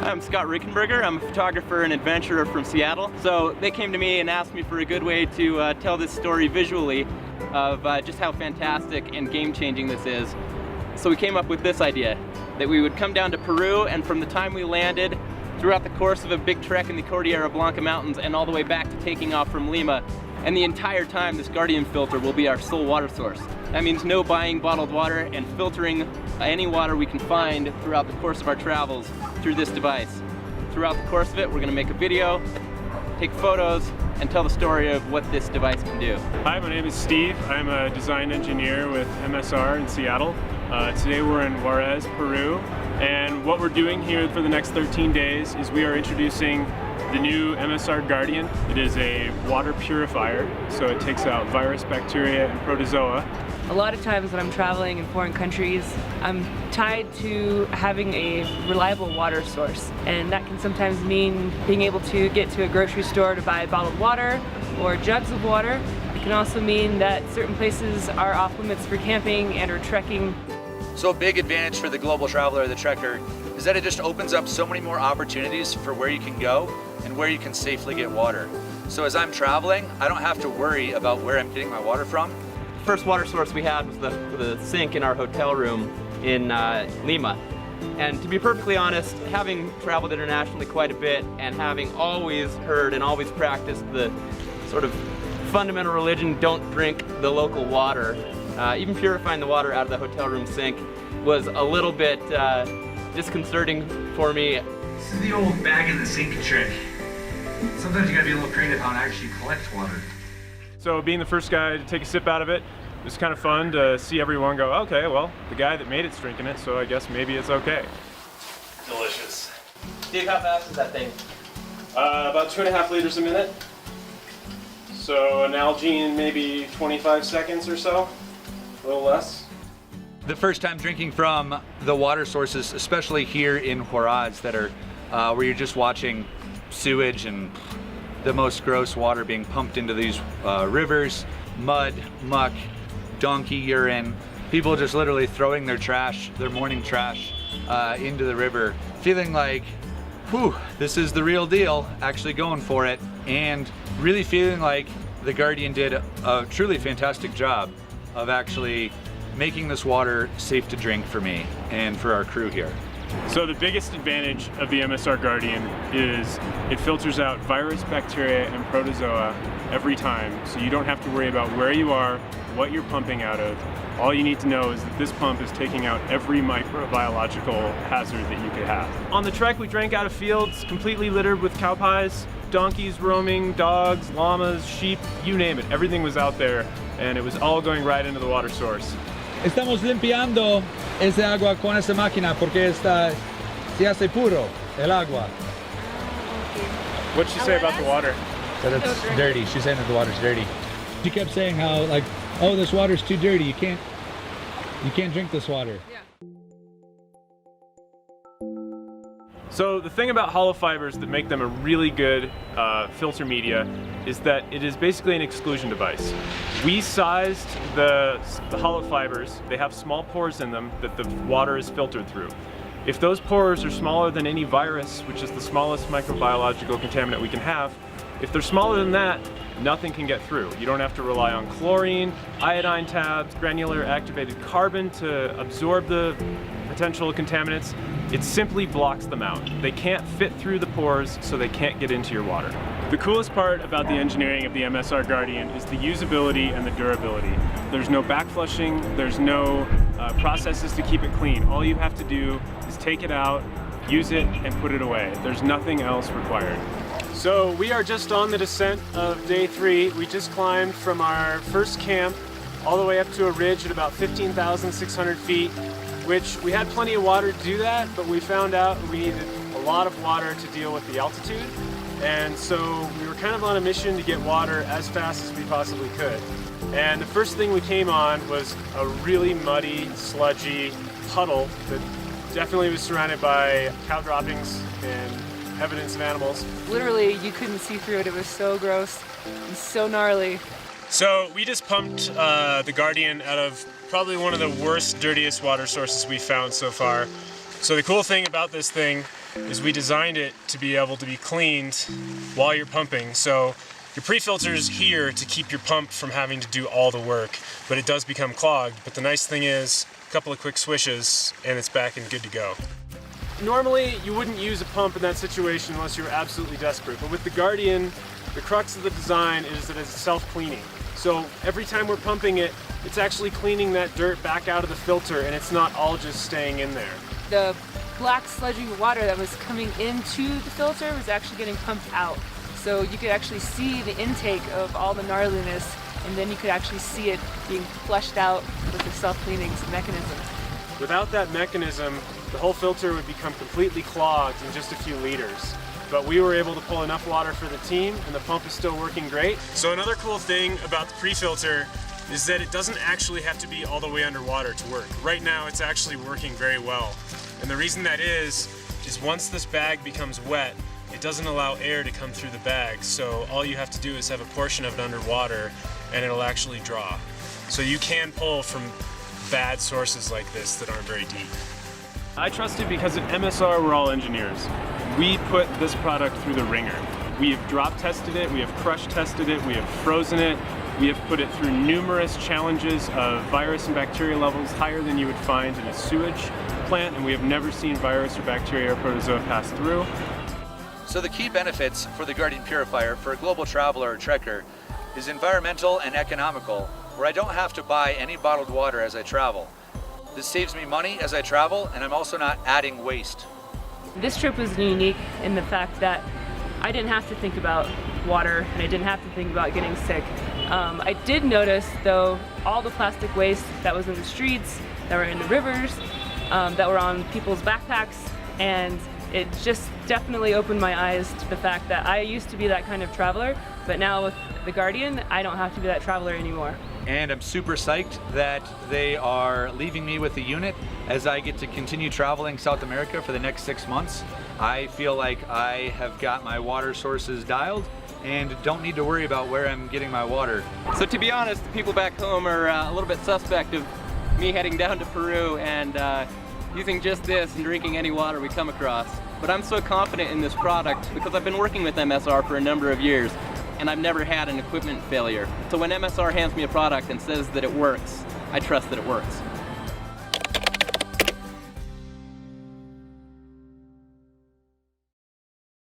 I'm Scott Rickenberger. I'm a photographer and adventurer from Seattle. So they came to me and asked me for a good way to tell this story visually of just how fantastic and game-changing this is. So we came up with this idea, that we would come down to Peru, and from the time we landed, throughout the course of a big trek in the Cordillera Blanca Mountains and all the way back to taking off from Lima, and the entire time this Guardian filter will be our sole water source. That means no buying bottled water and filtering any water we can find throughout the course of our travels through this device. Throughout the course of it, we're going to make a video, take photos, and tell the story of what this device can do. Hi, my name is Steve. I'm a design engineer with MSR in Seattle. Today we're in Juarez, Peru, and what we're doing here for the next 13 days is we are introducing the new MSR Guardian. It is a water purifier, so it takes out virus, bacteria, and protozoa. A lot of times when I'm traveling in foreign countries, I'm tied to having a reliable water source, and that can sometimes mean being able to get to a grocery store to buy bottled water or jugs of water. It can also mean that certain places are off limits for camping and or trekking. So a big advantage for the global traveler, the trekker, is that it just opens up so many more opportunities for where you can go and where you can safely get water. So as I'm traveling, I don't have to worry about where I'm getting my water from. The first water source we had was the sink in our hotel room in Lima. And to be perfectly honest, having traveled internationally quite a bit and having always heard and always practiced the sort of fundamental religion, don't drink the local water, even purifying the water out of the hotel room sink was a little bit disconcerting for me. This is the old bag in the sink trick. Sometimes you gotta be a little creative how to actually collect water. So being the first guy to take a sip out of it, it was kind of fun to see everyone go, okay, well, the guy that made it's drinking it, so I guess maybe it's okay. Delicious. Steve, how fast is that thing? About 2.5 liters a minute. So an Algene maybe 25 seconds or so, a little less. The first time drinking from the water sources, especially here in Juarez, that are where you're just watching sewage and the most gross water being pumped into these rivers, mud, muck, donkey urine, people just literally throwing their trash, their morning trash, into the river, feeling like, whew, this is the real deal, actually going for it, and really feeling like the Guardian did a truly fantastic job of actually making this water safe to drink for me and for our crew here. So the biggest advantage of the MSR Guardian is it filters out virus, bacteria, and protozoa every time, so you don't have to worry about where you are, what you're pumping out of. All you need to know is that this pump is taking out every microbiological hazard that you could have. On the trek, we drank out of fields completely littered with cow pies, donkeys roaming, dogs, llamas, sheep, you name it. Everything was out there, and it was all going right into the water source. Estamos limpiando ese agua con esa máquina porque se hace puro el agua. What'd she say about the water? That it's dirty. She's saying that the water's dirty. She kept saying how, like, oh, this water's too dirty. You can't drink this water. Yeah. So the thing about hollow fibers that make them a really good filter media is that it is basically an exclusion device. We sized the hollow fibers. They have small pores in them that the water is filtered through. If those pores are smaller than any virus, which is the smallest microbiological contaminant we can have, if they're smaller than that, nothing can get through. You don't have to rely on chlorine, iodine tabs, granular activated carbon to absorb the potential contaminants. It simply blocks them out. They can't fit through the pores, so they can't get into your water. The coolest part about the engineering of the MSR Guardian is the usability and the durability. There's no backflushing, there's no processes to keep it clean. All you have to do is take it out, use it, and put it away. There's nothing else required. So we are just on the descent of day 3. We just climbed from our first camp all the way up to a ridge at about 15,600 feet, which we had plenty of water to do that, but we found out we needed a lot of water to deal with the altitude. And so we were kind of on a mission to get water as fast as we possibly could. And the first thing we came on was a really muddy, sludgy puddle that definitely was surrounded by cow droppings and evidence of animals. Literally, you couldn't see through it. It was so gross and so gnarly. So we just pumped the Guardian out of probably one of the worst, dirtiest water sources we've found so far. So the cool thing about this thing is we designed it to be able to be cleaned while you're pumping. So your pre-filter is here to keep your pump from having to do all the work, but it does become clogged. But the nice thing is, a couple of quick swishes and it's back and good to go. Normally, you wouldn't use a pump in that situation unless you were absolutely desperate. But with the Guardian, the crux of the design is that it's self-cleaning. So every time we're pumping it, it's actually cleaning that dirt back out of the filter and it's not all just staying in there. The black sludgy water that was coming into the filter was actually getting pumped out. So you could actually see the intake of all the gnarliness, and then you could actually see it being flushed out with the self-cleaning mechanism. Without that mechanism, the whole filter would become completely clogged in just a few liters. But we were able to pull enough water for the team, and the pump is still working great. So another cool thing about the pre-filter is that it doesn't actually have to be all the way underwater to work. Right now, it's actually working very well. And the reason that is once this bag becomes wet, it doesn't allow air to come through the bag. So all you have to do is have a portion of it underwater, and it'll actually draw. So you can pull from bad sources like this that aren't very deep. I trust it because at MSR we're all engineers. We put this product through the ringer. We have drop tested it, we have crush tested it, we have frozen it, we have put it through numerous challenges of virus and bacteria levels higher than you would find in a sewage plant, and we have never seen virus or bacteria or protozoa pass through. So the key benefits for the Guardian Purifier for a global traveler or trekker is environmental and economical, where I don't have to buy any bottled water as I travel. This saves me money as I travel, and I'm also not adding waste. This trip was unique in the fact that I didn't have to think about water, and I didn't have to think about getting sick. I did notice, though, all the plastic waste that was in the streets, that were in the rivers, that were on people's backpacks, and it just definitely opened my eyes to the fact that I used to be that kind of traveler, but now with the Guardian, I don't have to be that traveler anymore. And I'm super psyched that they are leaving me with a unit as I get to continue traveling South America for the next 6 months. I feel like I have got my water sources dialed and don't need to worry about where I'm getting my water. So to be honest, the people back home are a little bit suspect of me heading down to Peru and using just this and drinking any water we come across. But I'm so confident in this product because I've been working with MSR for a number of years and I've never had an equipment failure. So when MSR hands me a product and says that it works, I trust that it works.